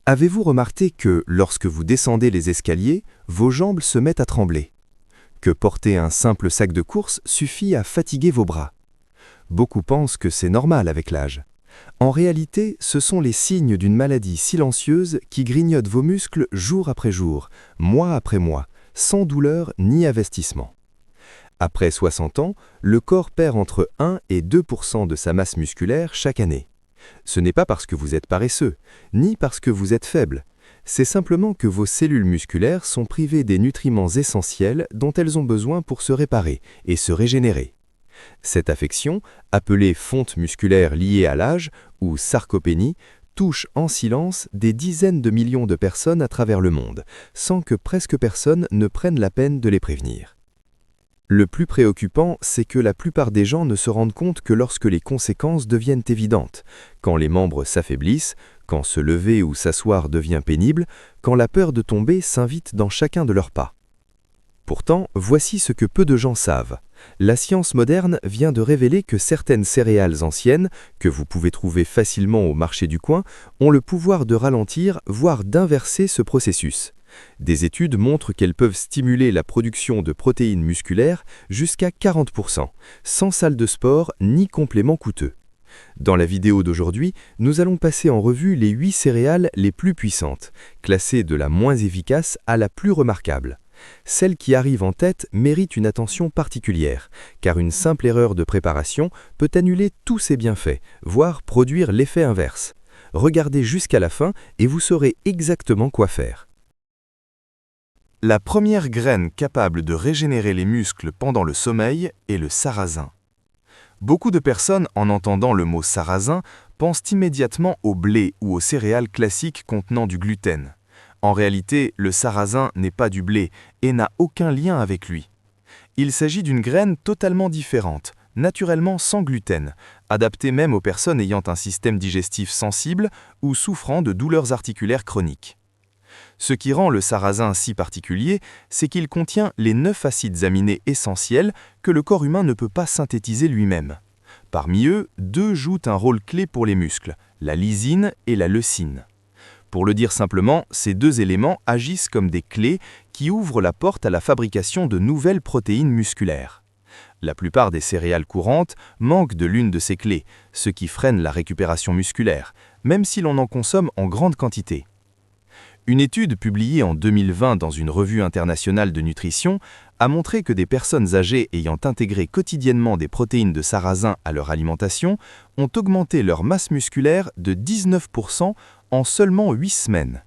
Avez-vous remarqué que, lorsque vous descendez les escaliers, vos jambes se mettent à trembler? Que porter un simple sac de course suffit à fatiguer vos bras? Beaucoup pensent que c'est normal avec l'âge. En réalité, ce sont les signes d'une maladie silencieuse qui grignote vos muscles jour après jour, mois après mois, sans douleur ni investissement. Après 60 ans, le corps perd entre 1 et 2% de sa masse musculaire chaque année. Ce n'est pas parce que vous êtes paresseux, ni parce que vous êtes faible. C'est simplement que vos cellules musculaires sont privées des nutriments essentiels dont elles ont besoin pour se réparer et se régénérer. Cette affection, appelée fonte musculaire liée à l'âge, ou sarcopénie, touche en silence des dizaines de millions de personnes à travers le monde, sans que presque personne ne prenne la peine de les prévenir. Le plus préoccupant, c'est que la plupart des gens ne se rendent compte que lorsque les conséquences deviennent évidentes, quand les membres s'affaiblissent, quand se lever ou s'asseoir devient pénible, quand la peur de tomber s'invite dans chacun de leurs pas. Pourtant, voici ce que peu de gens savent. La science moderne vient de révéler que certaines céréales anciennes, que vous pouvez trouver facilement au marché du coin, ont le pouvoir de ralentir, voire d'inverser ce processus. Des études montrent qu'elles peuvent stimuler la production de protéines musculaires jusqu'à 40%, sans salle de sport ni compléments coûteux. Dans la vidéo d'aujourd'hui, nous allons passer en revue les 8 céréales les plus puissantes, classées de la moins efficace à la plus remarquable. Celle qui arrive en tête mérite une attention particulière, car une simple erreur de préparation peut annuler tous ses bienfaits, voire produire l'effet inverse. Regardez jusqu'à la fin et vous saurez exactement quoi faire. La première graine capable de régénérer les muscles pendant le sommeil est le sarrasin. Beaucoup de personnes, en entendant le mot sarrasin, pensent immédiatement au blé ou aux céréales classiques contenant du gluten. En réalité, le sarrasin n'est pas du blé et n'a aucun lien avec lui. Il s'agit d'une graine totalement différente, naturellement sans gluten, adaptée même aux personnes ayant un système digestif sensible ou souffrant de douleurs articulaires chroniques. Ce qui rend le sarrasin si particulier, c'est qu'il contient les 9 acides aminés essentiels que le corps humain ne peut pas synthétiser lui-même. Parmi eux, 2 jouent un rôle clé pour les muscles, la lysine et la leucine. Pour le dire simplement, ces 2 éléments agissent comme des clés qui ouvrent la porte à la fabrication de nouvelles protéines musculaires. La plupart des céréales courantes manquent de l'une de ces clés, ce qui freine la récupération musculaire, même si l'on en consomme en grande quantité. Une étude publiée en 2020 dans une revue internationale de nutrition a montré que des personnes âgées ayant intégré quotidiennement des protéines de sarrasin à leur alimentation ont augmenté leur masse musculaire de 19% en seulement 8 semaines.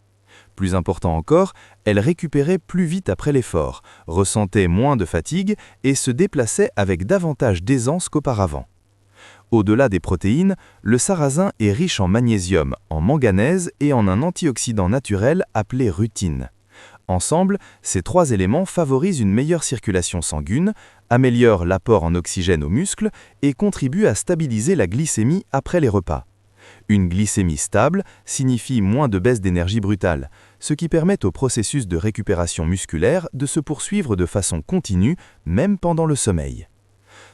Plus important encore, elles récupéraient plus vite après l'effort, ressentaient moins de fatigue et se déplaçaient avec davantage d'aisance qu'auparavant. Au-delà des protéines, le sarrasin est riche en magnésium, en manganèse et en un antioxydant naturel appelé rutine. Ensemble, ces 3 éléments favorisent une meilleure circulation sanguine, améliorent l'apport en oxygène aux muscles et contribuent à stabiliser la glycémie après les repas. Une glycémie stable signifie moins de baisse d'énergie brutale, ce qui permet au processus de récupération musculaire de se poursuivre de façon continue, même pendant le sommeil.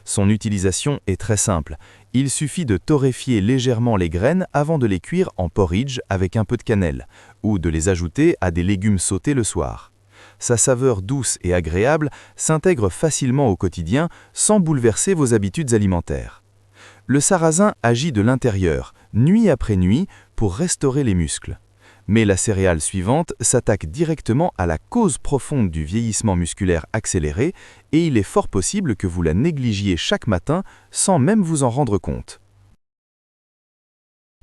Son utilisation est très simple. Il suffit de torréfier légèrement les graines avant de les cuire en porridge avec un peu de cannelle, ou de les ajouter à des légumes sautés le soir. Sa saveur douce et agréable s'intègre facilement au quotidien sans bouleverser vos habitudes alimentaires. Le sarrasin agit de l'intérieur, nuit après nuit, pour restaurer les muscles. Mais la céréale suivante s'attaque directement à la cause profonde du vieillissement musculaire accéléré et il est fort possible que vous la négligiez chaque matin sans même vous en rendre compte.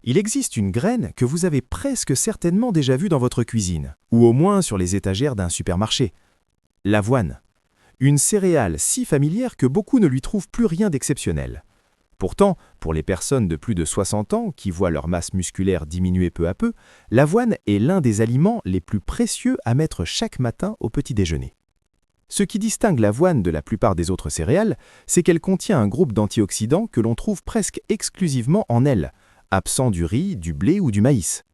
Il existe une graine que vous avez presque certainement déjà vue dans votre cuisine, ou au moins sur les étagères d'un supermarché. L'avoine. Une céréale si familière que beaucoup ne lui trouvent plus rien d'exceptionnel. Pourtant, pour les personnes de plus de 60 ans qui voient leur masse musculaire diminuer peu à peu, l'avoine est l'un des aliments les plus précieux à mettre chaque matin au petit déjeuner. Ce qui distingue l'avoine de la plupart des autres céréales, c'est qu'elle contient un groupe d'antioxydants que l'on trouve presque exclusivement en elle, absent du riz, du blé ou du maïs.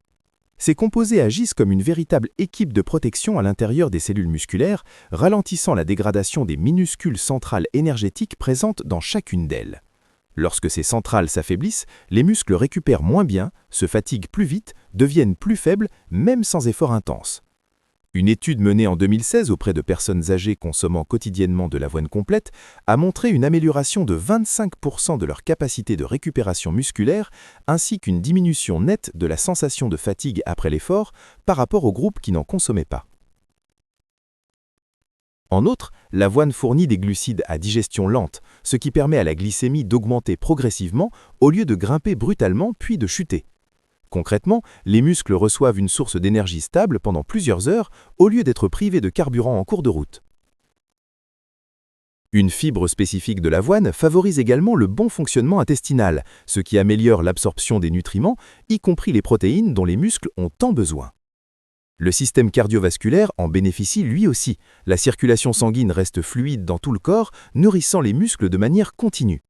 Ces composés agissent comme une véritable équipe de protection à l'intérieur des cellules musculaires, ralentissant la dégradation des minuscules centrales énergétiques présentes dans chacune d'elles. Lorsque ces centrales s'affaiblissent, les muscles récupèrent moins bien, se fatiguent plus vite, deviennent plus faibles, même sans effort intense. Une étude menée en 2016 auprès de personnes âgées consommant quotidiennement de l'avoine complète a montré une amélioration de 25% de leur capacité de récupération musculaire ainsi qu'une diminution nette de la sensation de fatigue après l'effort par rapport au groupe qui n'en consommait pas. En outre, l'avoine fournit des glucides à digestion lente, ce qui permet à la glycémie d'augmenter progressivement au lieu de grimper brutalement puis de chuter. Concrètement, les muscles reçoivent une source d'énergie stable pendant plusieurs heures au lieu d'être privés de carburant en cours de route. Une fibre spécifique de l'avoine favorise également le bon fonctionnement intestinal, ce qui améliore l'absorption des nutriments, y compris les protéines dont les muscles ont tant besoin. Le système cardiovasculaire en bénéficie lui aussi. La circulation sanguine reste fluide dans tout le corps, nourrissant les muscles de manière continue.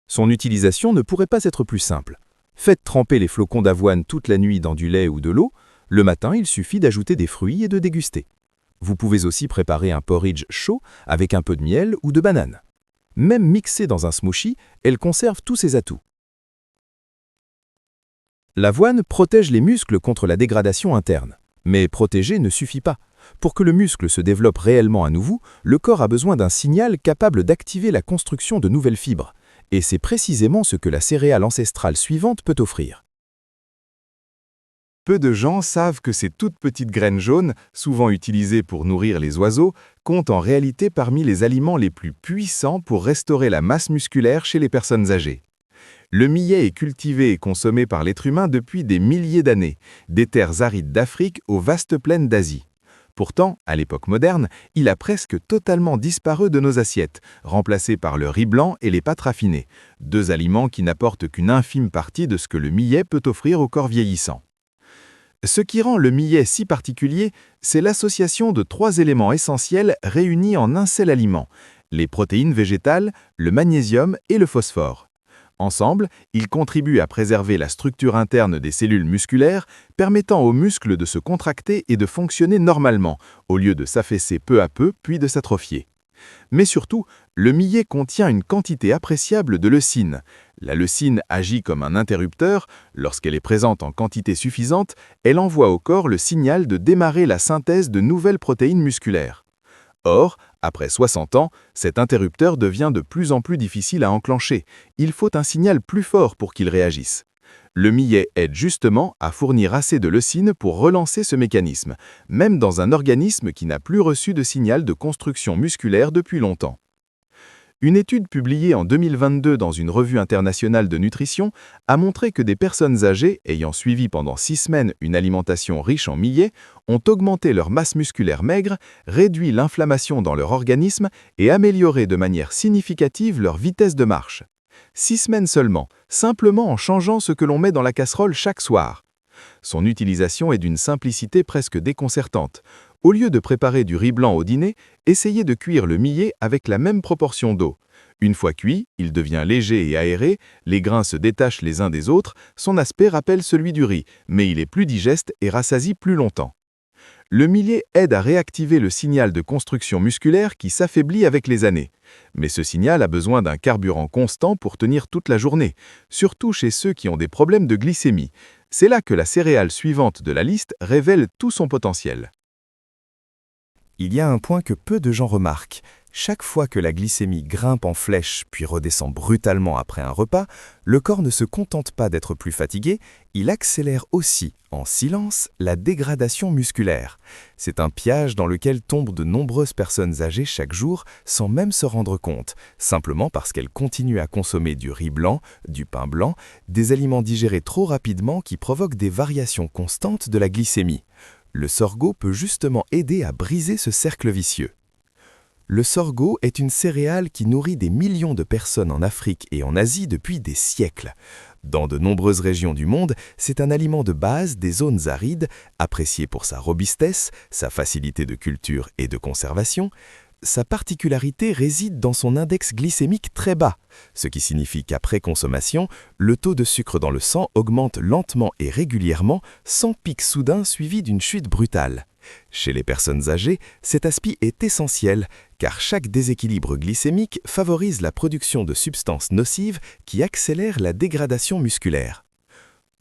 Son utilisation ne pourrait pas être plus simple. Faites tremper les flocons d'avoine toute la nuit dans du lait ou de l'eau. Le matin, il suffit d'ajouter des fruits et de déguster. Vous pouvez aussi préparer un porridge chaud avec un peu de miel ou de banane. Même mixée dans un smoothie, elle conserve tous ses atouts. L'avoine protège les muscles contre la dégradation interne. Mais protéger ne suffit pas. Pour que le muscle se développe réellement à nouveau, le corps a besoin d'un signal capable d'activer la construction de nouvelles fibres. Et c'est précisément ce que la céréale ancestrale suivante peut offrir. Peu de gens savent que ces toutes petites graines jaunes, souvent utilisées pour nourrir les oiseaux, comptent en réalité parmi les aliments les plus puissants pour restaurer la masse musculaire chez les personnes âgées. Le millet est cultivé et consommé par l'être humain depuis des milliers d'années, des terres arides d'Afrique aux vastes plaines d'Asie. Pourtant, à l'époque moderne, il a presque totalement disparu de nos assiettes, remplacé par le riz blanc et les pâtes raffinées, deux aliments qui n'apportent qu'une infime partie de ce que le millet peut offrir au corps vieillissant. Ce qui rend le millet si particulier, c'est l'association de trois éléments essentiels réunis en un seul aliment, les protéines végétales, le magnésium et le phosphore. Ensemble, ils contribuent à préserver la structure interne des cellules musculaires, permettant aux muscles de se contracter et de fonctionner normalement, au lieu de s'affaisser peu à peu puis de s'atrophier. Mais surtout, le millet contient une quantité appréciable de leucine. La leucine agit comme un interrupteur. Lorsqu'elle est présente en quantité suffisante, elle envoie au corps le signal de démarrer la synthèse de nouvelles protéines musculaires. Or, après 60 ans, cet interrupteur devient de plus en plus difficile à enclencher. Il faut un signal plus fort pour qu'il réagisse. Le millet aide justement à fournir assez de leucine pour relancer ce mécanisme, même dans un organisme qui n'a plus reçu de signal de construction musculaire depuis longtemps. Une étude publiée en 2022 dans une revue internationale de nutrition a montré que des personnes âgées ayant suivi pendant 6 semaines une alimentation riche en millet ont augmenté leur masse musculaire maigre, réduit l'inflammation dans leur organisme et amélioré de manière significative leur vitesse de marche. 6 semaines seulement, simplement en changeant ce que l'on met dans la casserole chaque soir. Son utilisation est d'une simplicité presque déconcertante. Au lieu de préparer du riz blanc au dîner, essayez de cuire le millet avec la même proportion d'eau. Une fois cuit, il devient léger et aéré, les grains se détachent les uns des autres, son aspect rappelle celui du riz, mais il est plus digeste et rassasie plus longtemps. Le millet aide à réactiver le signal de construction musculaire qui s'affaiblit avec les années. Mais ce signal a besoin d'un carburant constant pour tenir toute la journée, surtout chez ceux qui ont des problèmes de glycémie. C'est là que la céréale suivante de la liste révèle tout son potentiel. Il y a un point que peu de gens remarquent. Chaque fois que la glycémie grimpe en flèche puis redescend brutalement après un repas, le corps ne se contente pas d'être plus fatigué, il accélère aussi, en silence, la dégradation musculaire. C'est un piège dans lequel tombent de nombreuses personnes âgées chaque jour sans même se rendre compte, simplement parce qu'elles continuent à consommer du riz blanc, du pain blanc, des aliments digérés trop rapidement qui provoquent des variations constantes de la glycémie. Le sorgho peut justement aider à briser ce cercle vicieux. Le sorgho est une céréale qui nourrit des millions de personnes en Afrique et en Asie depuis des siècles. Dans de nombreuses régions du monde, c'est un aliment de base des zones arides, apprécié pour sa robustesse, sa facilité de culture et de conservation. Sa particularité réside dans son index glycémique très bas, ce qui signifie qu'après consommation, le taux de sucre dans le sang augmente lentement et régulièrement, sans pic soudain suivi d'une chute brutale. Chez les personnes âgées, cet aspect est essentiel car chaque déséquilibre glycémique favorise la production de substances nocives qui accélèrent la dégradation musculaire.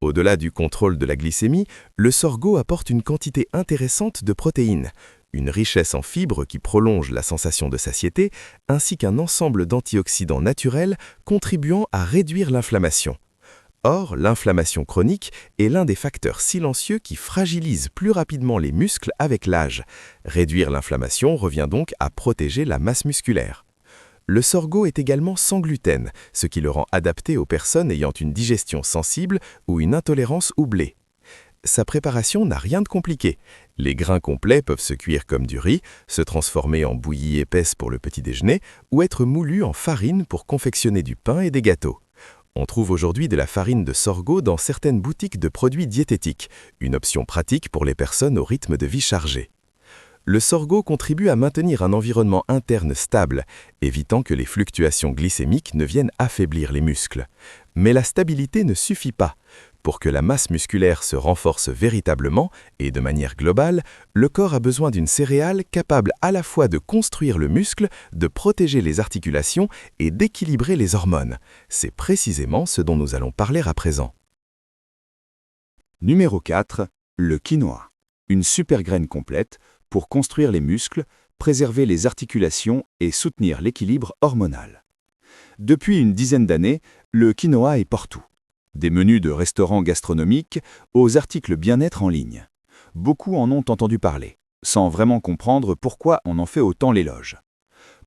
Au-delà du contrôle de la glycémie, le sorgho apporte une quantité intéressante de protéines, une richesse en fibres qui prolonge la sensation de satiété, ainsi qu'un ensemble d'antioxydants naturels contribuant à réduire l'inflammation. Or, l'inflammation chronique est l'un des facteurs silencieux qui fragilise plus rapidement les muscles avec l'âge. Réduire l'inflammation revient donc à protéger la masse musculaire. Le sorgho est également sans gluten, ce qui le rend adapté aux personnes ayant une digestion sensible ou une intolérance au blé. Sa préparation n'a rien de compliqué. Les grains complets peuvent se cuire comme du riz, se transformer en bouillie épaisse pour le petit déjeuner ou être moulus en farine pour confectionner du pain et des gâteaux. On trouve aujourd'hui de la farine de sorgho dans certaines boutiques de produits diététiques, une option pratique pour les personnes au rythme de vie chargé. Le sorgho contribue à maintenir un environnement interne stable, évitant que les fluctuations glycémiques ne viennent affaiblir les muscles. Mais la stabilité ne suffit pas. Pour que la masse musculaire se renforce véritablement et de manière globale, le corps a besoin d'une céréale capable à la fois de construire le muscle, de protéger les articulations et d'équilibrer les hormones. C'est précisément ce dont nous allons parler à présent. Numéro 4. Le quinoa. Une super graine complète pour construire les muscles, préserver les articulations et soutenir l'équilibre hormonal. Depuis une dizaine d'années, le quinoa est partout. Des menus de restaurants gastronomiques aux articles bien-être en ligne. Beaucoup en ont entendu parler, sans vraiment comprendre pourquoi on en fait autant l'éloge.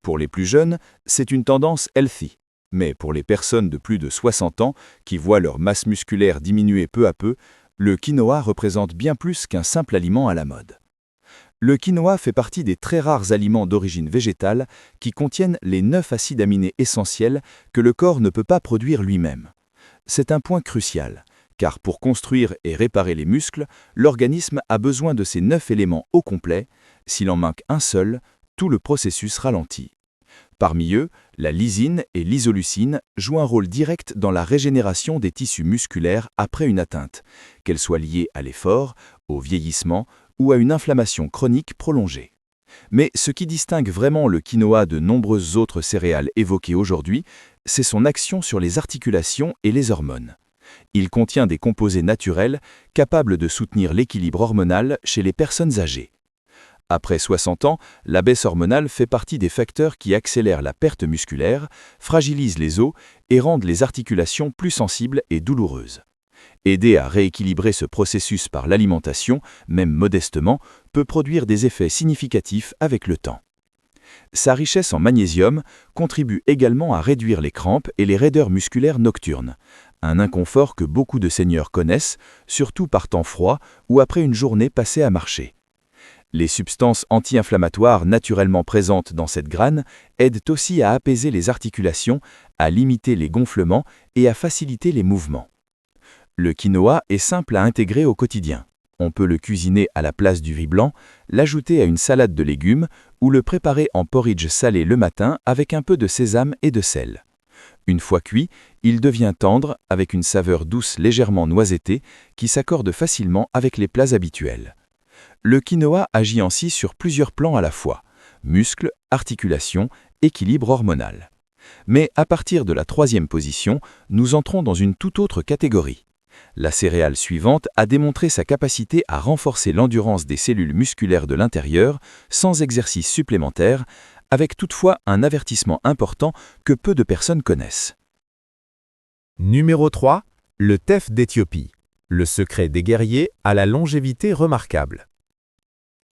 Pour les plus jeunes, c'est une tendance healthy. Mais pour les personnes de plus de 60 ans qui voient leur masse musculaire diminuer peu à peu, le quinoa représente bien plus qu'un simple aliment à la mode. Le quinoa fait partie des très rares aliments d'origine végétale qui contiennent les 9 acides aminés essentiels que le corps ne peut pas produire lui-même. C'est un point crucial, car pour construire et réparer les muscles, l'organisme a besoin de ces 9 éléments au complet. S'il en manque un seul, tout le processus ralentit. Parmi eux, la lysine et l'isoleucine jouent un rôle direct dans la régénération des tissus musculaires après une atteinte, qu'elle soit liée à l'effort, au vieillissement ou à une inflammation chronique prolongée. Mais ce qui distingue vraiment le quinoa de nombreuses autres céréales évoquées aujourd'hui, c'est son action sur les articulations et les hormones. Il contient des composés naturels capables de soutenir l'équilibre hormonal chez les personnes âgées. Après 60 ans, la baisse hormonale fait partie des facteurs qui accélèrent la perte musculaire, fragilisent les os et rendent les articulations plus sensibles et douloureuses. Aider à rééquilibrer ce processus par l'alimentation, même modestement, peut produire des effets significatifs avec le temps. Sa richesse en magnésium contribue également à réduire les crampes et les raideurs musculaires nocturnes, un inconfort que beaucoup de seniors connaissent, surtout par temps froid ou après une journée passée à marcher. Les substances anti-inflammatoires naturellement présentes dans cette graine aident aussi à apaiser les articulations, à limiter les gonflements et à faciliter les mouvements. Le quinoa est simple à intégrer au quotidien. On peut le cuisiner à la place du riz blanc, l'ajouter à une salade de légumes ou le préparer en porridge salé le matin avec un peu de sésame et de sel. Une fois cuit, il devient tendre avec une saveur douce légèrement noisettée qui s'accorde facilement avec les plats habituels. Le quinoa agit ainsi sur plusieurs plans à la fois, muscles, articulations, équilibre hormonal. Mais à partir de la 3e position, nous entrons dans une toute autre catégorie. La céréale suivante a démontré sa capacité à renforcer l'endurance des cellules musculaires de l'intérieur sans exercice supplémentaire, avec toutefois un avertissement important que peu de personnes connaissent. Numéro 3. Le teff d'Éthiopie. Le secret des guerriers à la longévité remarquable.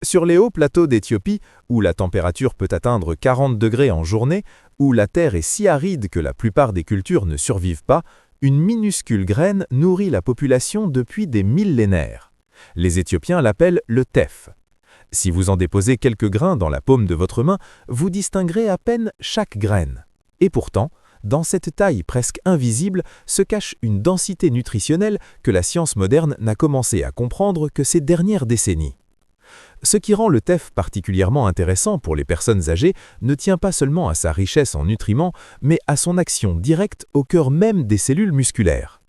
Sur les hauts plateaux d'Éthiopie, où la température peut atteindre 40 degrés en journée, où la terre est si aride que la plupart des cultures ne survivent pas, une minuscule graine nourrit la population depuis des millénaires. Les Éthiopiens l'appellent le teff. Si vous en déposez quelques grains dans la paume de votre main, vous distinguerez à peine chaque graine. Et pourtant, dans cette taille presque invisible se cache une densité nutritionnelle que la science moderne n'a commencé à comprendre que ces dernières décennies. Ce qui rend le teff particulièrement intéressant pour les personnes âgées ne tient pas seulement à sa richesse en nutriments, mais à son action directe au cœur même des cellules musculaires.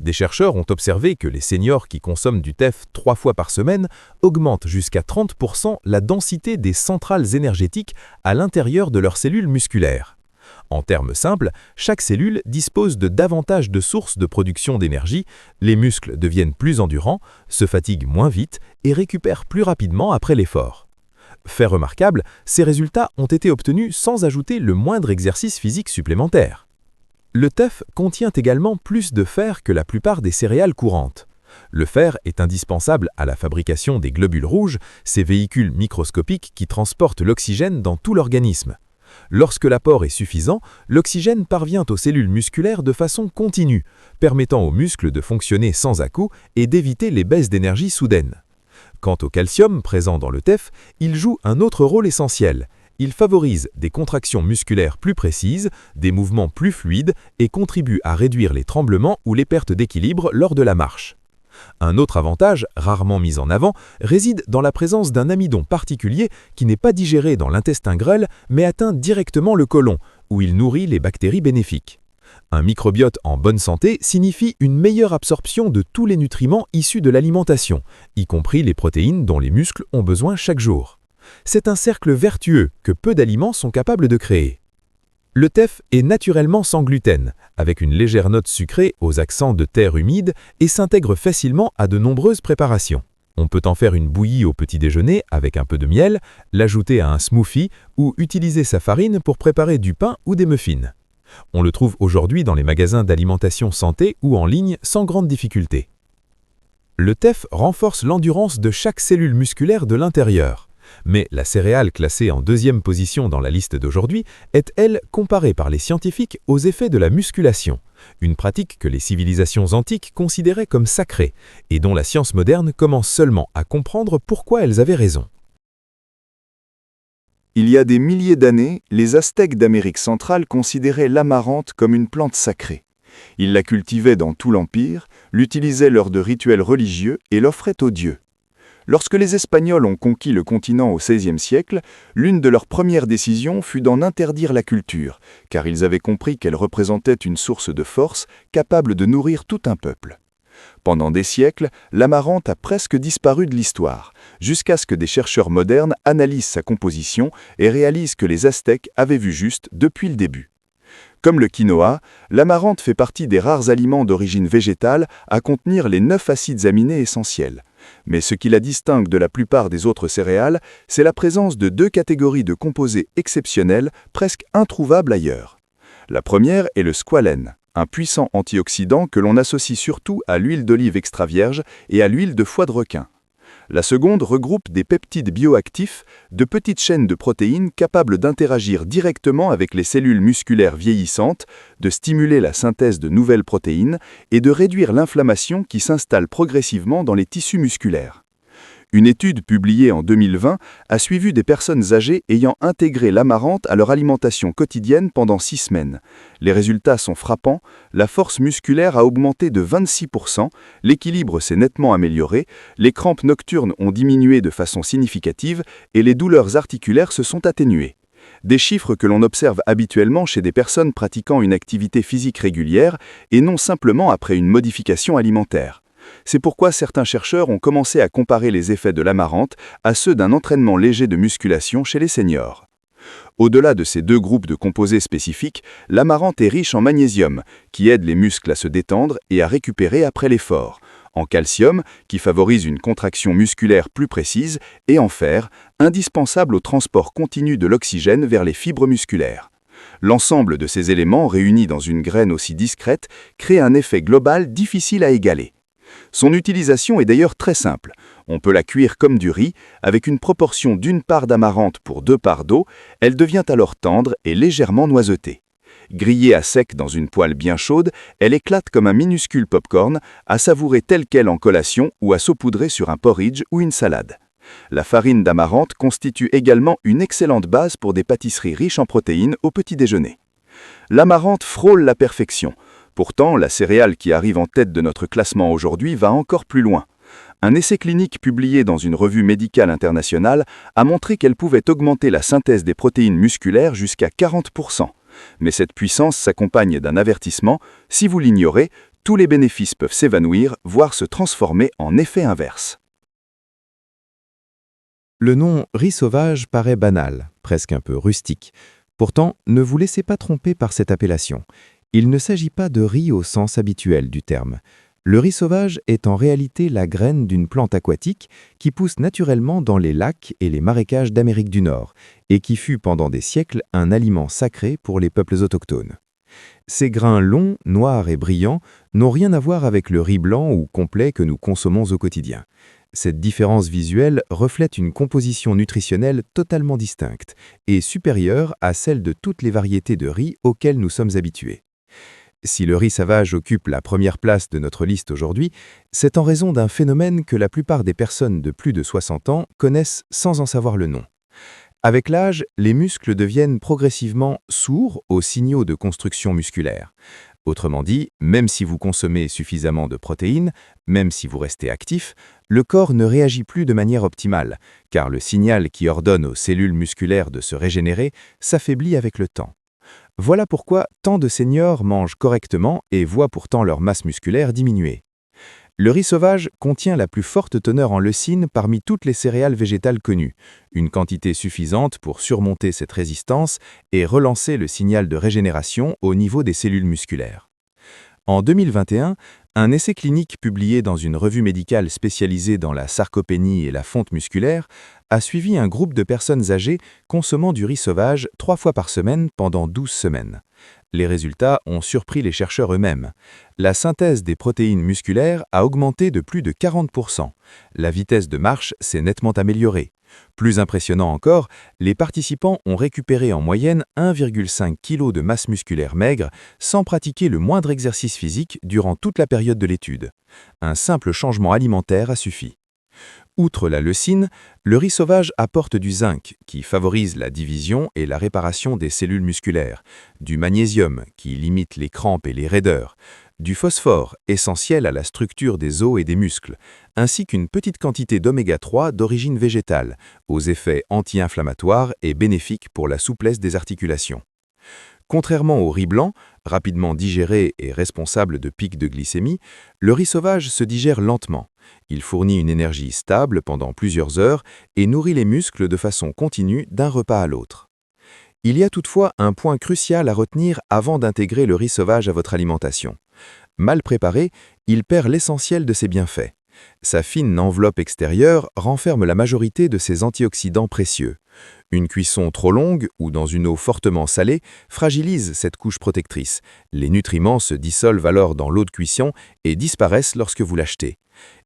Des chercheurs ont observé que les seniors qui consomment du teff 3 fois par semaine augmentent jusqu'à 30% la densité des centrales énergétiques à l'intérieur de leurs cellules musculaires. En termes simples, chaque cellule dispose de davantage de sources de production d'énergie, les muscles deviennent plus endurants, se fatiguent moins vite et récupèrent plus rapidement après l'effort. Fait remarquable, ces résultats ont été obtenus sans ajouter le moindre exercice physique supplémentaire. Le teff contient également plus de fer que la plupart des céréales courantes. Le fer est indispensable à la fabrication des globules rouges, ces véhicules microscopiques qui transportent l'oxygène dans tout l'organisme. Lorsque l'apport est suffisant, l'oxygène parvient aux cellules musculaires de façon continue, permettant aux muscles de fonctionner sans à-coups et d'éviter les baisses d'énergie soudaines. Quant au calcium présent dans le teff, il joue un autre rôle essentiel. Il favorise des contractions musculaires plus précises, des mouvements plus fluides et contribue à réduire les tremblements ou les pertes d'équilibre lors de la marche. Un autre avantage, rarement mis en avant, réside dans la présence d'un amidon particulier qui n'est pas digéré dans l'intestin grêle mais atteint directement le côlon, où il nourrit les bactéries bénéfiques. Un microbiote en bonne santé signifie une meilleure absorption de tous les nutriments issus de l'alimentation, y compris les protéines dont les muscles ont besoin chaque jour. C'est un cercle vertueux que peu d'aliments sont capables de créer. Le teff est naturellement sans gluten, avec une légère note sucrée aux accents de terre humide et s'intègre facilement à de nombreuses préparations. On peut en faire une bouillie au petit déjeuner avec un peu de miel, l'ajouter à un smoothie ou utiliser sa farine pour préparer du pain ou des muffins. On le trouve aujourd'hui dans les magasins d'alimentation santé ou en ligne sans grande difficulté. Le teff renforce l'endurance de chaque cellule musculaire de l'intérieur. Mais la céréale classée en 2e position dans la liste d'aujourd'hui est, elle, comparée par les scientifiques aux effets de la musculation, une pratique que les civilisations antiques considéraient comme sacrée et dont la science moderne commence seulement à comprendre pourquoi elles avaient raison. Il y a des milliers d'années, les Aztèques d'Amérique centrale considéraient l'amarante comme une plante sacrée. Ils la cultivaient dans tout l'Empire, l'utilisaient lors de rituels religieux et l'offraient aux dieux. Lorsque les Espagnols ont conquis le continent au XVIe siècle, l'une de leurs premières décisions fut d'en interdire la culture, car ils avaient compris qu'elle représentait une source de force capable de nourrir tout un peuple. Pendant des siècles, l'amarante a presque disparu de l'histoire, jusqu'à ce que des chercheurs modernes analysent sa composition et réalisent que les Aztèques avaient vu juste depuis le début. Comme le quinoa, l'amarante fait partie des rares aliments d'origine végétale à contenir les 9 acides aminés essentiels. Mais ce qui la distingue de la plupart des autres céréales, c'est la présence de 2 catégories de composés exceptionnels, presque introuvables ailleurs. La première est le squalène, un puissant antioxydant que l'on associe surtout à l'huile d'olive extra vierge et à l'huile de foie de requin. La seconde regroupe des peptides bioactifs, de petites chaînes de protéines capables d'interagir directement avec les cellules musculaires vieillissantes, de stimuler la synthèse de nouvelles protéines et de réduire l'inflammation qui s'installe progressivement dans les tissus musculaires. Une étude publiée en 2020 a suivi des personnes âgées ayant intégré l'amarante à leur alimentation quotidienne pendant 6 semaines. Les résultats sont frappants, la force musculaire a augmenté de 26%, l'équilibre s'est nettement amélioré, les crampes nocturnes ont diminué de façon significative et les douleurs articulaires se sont atténuées. Des chiffres que l'on observe habituellement chez des personnes pratiquant une activité physique régulière et non simplement après une modification alimentaire. C'est pourquoi certains chercheurs ont commencé à comparer les effets de l'amarante à ceux d'un entraînement léger de musculation chez les seniors. Au-delà de ces 2 groupes de composés spécifiques, l'amarante est riche en magnésium, qui aide les muscles à se détendre et à récupérer après l'effort, en calcium, qui favorise une contraction musculaire plus précise, et en fer, indispensable au transport continu de l'oxygène vers les fibres musculaires. L'ensemble de ces éléments réunis dans une graine aussi discrète crée un effet global difficile à égaler. Son utilisation est d'ailleurs très simple. On peut la cuire comme du riz, avec une proportion d'1 part d'amarante pour 2 parts d'eau, elle devient alors tendre et légèrement noisetée. Grillée à sec dans une poêle bien chaude, elle éclate comme un minuscule pop-corn, à savourer telle quelle en collation ou à saupoudrer sur un porridge ou une salade. La farine d'amarante constitue également une excellente base pour des pâtisseries riches en protéines au petit déjeuner. L'amarante frôle la perfection. Pourtant, la céréale qui arrive en tête de notre classement aujourd'hui va encore plus loin. Un essai clinique publié dans une revue médicale internationale a montré qu'elle pouvait augmenter la synthèse des protéines musculaires jusqu'à 40%. Mais cette puissance s'accompagne d'un avertissement, si vous l'ignorez, tous les bénéfices peuvent s'évanouir, voire se transformer en effet inverse. Le nom riz sauvage paraît banal, presque un peu rustique. Pourtant, ne vous laissez pas tromper par cette appellation. Il ne s'agit pas de riz au sens habituel du terme. Le riz sauvage est en réalité la graine d'une plante aquatique qui pousse naturellement dans les lacs et les marécages d'Amérique du Nord et qui fut pendant des siècles un aliment sacré pour les peuples autochtones. Ces grains longs, noirs et brillants n'ont rien à voir avec le riz blanc ou complet que nous consommons au quotidien. Cette différence visuelle reflète une composition nutritionnelle totalement distincte et supérieure à celle de toutes les variétés de riz auxquelles nous sommes habitués. Si le riz sauvage occupe la première place de notre liste aujourd'hui, c'est en raison d'un phénomène que la plupart des personnes de plus de 60 ans connaissent sans en savoir le nom. Avec l'âge, les muscles deviennent progressivement sourds aux signaux de construction musculaire. Autrement dit, même si vous consommez suffisamment de protéines, même si vous restez actif, le corps ne réagit plus de manière optimale, car le signal qui ordonne aux cellules musculaires de se régénérer s'affaiblit avec le temps. Voilà pourquoi tant de seniors mangent correctement et voient pourtant leur masse musculaire diminuer. Le riz sauvage contient la plus forte teneur en leucine parmi toutes les céréales végétales connues, une quantité suffisante pour surmonter cette résistance et relancer le signal de régénération au niveau des cellules musculaires. En 2021, un essai clinique publié dans une revue médicale spécialisée dans la sarcopénie et la fonte musculaire a suivi un groupe de personnes âgées consommant du riz sauvage 3 fois par semaine pendant 12 semaines. Les résultats ont surpris les chercheurs eux-mêmes. La synthèse des protéines musculaires a augmenté de plus de 40%. La vitesse de marche s'est nettement améliorée. Plus impressionnant encore, les participants ont récupéré en moyenne 1,5 kg de masse musculaire maigre sans pratiquer le moindre exercice physique durant toute la période de l'étude. Un simple changement alimentaire a suffi. Outre la leucine, le riz sauvage apporte du zinc, qui favorise la division et la réparation des cellules musculaires, du magnésium, qui limite les crampes et les raideurs, du phosphore, essentiel à la structure des os et des muscles, ainsi qu'une petite quantité d'oméga 3 d'origine végétale, aux effets anti-inflammatoires et bénéfiques pour la souplesse des articulations. Contrairement au riz blanc, rapidement digéré et responsable de pics de glycémie, le riz sauvage se digère lentement. Il fournit une énergie stable pendant plusieurs heures et nourrit les muscles de façon continue d'un repas à l'autre. Il y a toutefois un point crucial à retenir avant d'intégrer le riz sauvage à votre alimentation. Mal préparé, il perd l'essentiel de ses bienfaits. Sa fine enveloppe extérieure renferme la majorité de ses antioxydants précieux. Une cuisson trop longue ou dans une eau fortement salée fragilise cette couche protectrice. Les nutriments se dissolvent alors dans l'eau de cuisson et disparaissent lorsque vous l'achetez.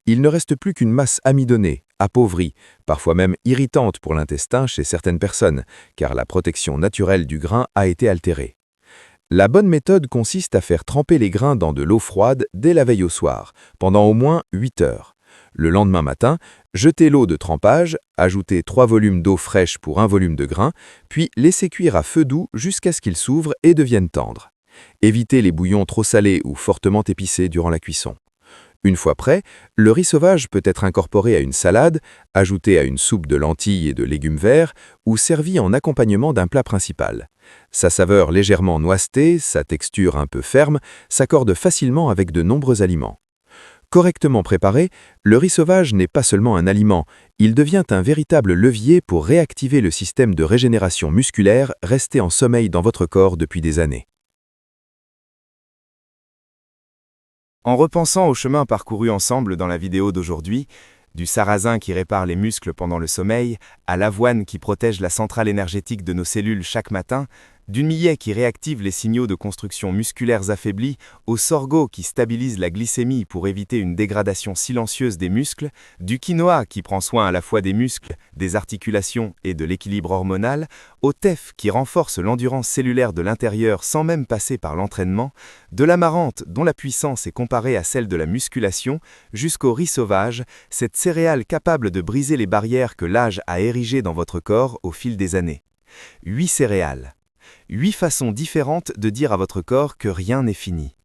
Il ne reste plus qu'une masse amidonnée, appauvrie, parfois même irritante pour l'intestin chez certaines personnes, car la protection naturelle du grain a été altérée. La bonne méthode consiste à faire tremper les grains dans de l'eau froide dès la veille au soir, pendant au moins 8 heures. Le lendemain matin, jetez l'eau de trempage, ajoutez 3 volumes d'eau fraîche pour 1 volume de grains, puis laissez cuire à feu doux jusqu'à ce qu'ils s'ouvrent et deviennent tendres. Évitez les bouillons trop salés ou fortement épicés durant la cuisson. Une fois prêt, le riz sauvage peut être incorporé à une salade, ajouté à une soupe de lentilles et de légumes verts ou servi en accompagnement d'un plat principal. Sa saveur légèrement noisetée, sa texture un peu ferme, s'accorde facilement avec de nombreux aliments. Correctement préparé, le riz sauvage n'est pas seulement un aliment, il devient un véritable levier pour réactiver le système de régénération musculaire resté en sommeil dans votre corps depuis des années. En repensant au chemin parcouru ensemble dans la vidéo d'aujourd'hui, du sarrasin qui répare les muscles pendant le sommeil, à l'avoine qui protège la centrale énergétique de nos cellules chaque matin, du millet qui réactive les signaux de construction musculaires affaiblis, au sorgho qui stabilise la glycémie pour éviter une dégradation silencieuse des muscles, du quinoa qui prend soin à la fois des muscles, des articulations et de l'équilibre hormonal, au teff qui renforce l'endurance cellulaire de l'intérieur sans même passer par l'entraînement, de l'amarante dont la puissance est comparée à celle de la musculation, jusqu'au riz sauvage, cette céréale capable de briser les barrières que l'âge a érigées dans votre corps au fil des années. 8 céréales. 8 façons différentes de dire à votre corps que rien n'est fini.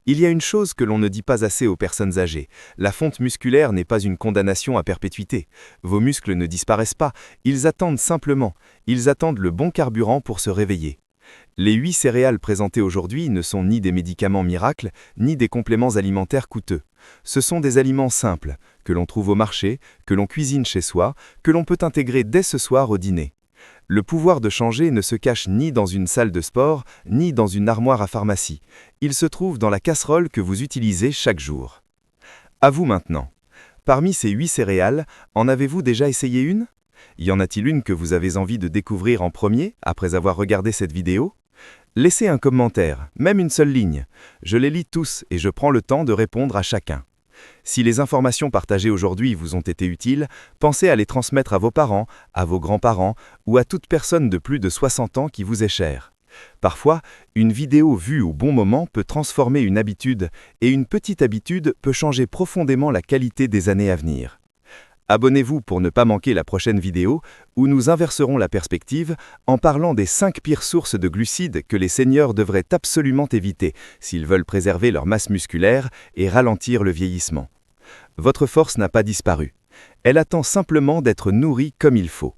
Il y a une chose que l'on ne dit pas assez aux personnes âgées. La fonte musculaire n'est pas une condamnation à perpétuité. Vos muscles ne disparaissent pas, ils attendent simplement. Ils attendent le bon carburant pour se réveiller. Les 8 céréales présentées aujourd'hui ne sont ni des médicaments miracles, ni des compléments alimentaires coûteux. Ce sont des aliments simples, que l'on trouve au marché, que l'on cuisine chez soi, que l'on peut intégrer dès ce soir au dîner. Le pouvoir de changer ne se cache ni dans une salle de sport, ni dans une armoire à pharmacie. Il se trouve dans la casserole que vous utilisez chaque jour. À vous maintenant. Parmi ces 8 céréales, en avez-vous déjà essayé une? Y en a-t-il une que vous avez envie de découvrir en premier, après avoir regardé cette vidéo? Laissez un commentaire, même une seule ligne. Je les lis tous et je prends le temps de répondre à chacun. Si les informations partagées aujourd'hui vous ont été utiles, pensez à les transmettre à vos parents, à vos grands-parents ou à toute personne de plus de 60 ans qui vous est chère. Parfois, une vidéo vue au bon moment peut transformer une habitude et une petite habitude peut changer profondément la qualité des années à venir. Abonnez-vous pour ne pas manquer la prochaine vidéo où nous inverserons la perspective en parlant des 5 pires sources de glucides que les seniors devraient absolument éviter s'ils veulent préserver leur masse musculaire et ralentir le vieillissement. Votre force n'a pas disparu. Elle attend simplement d'être nourrie comme il faut.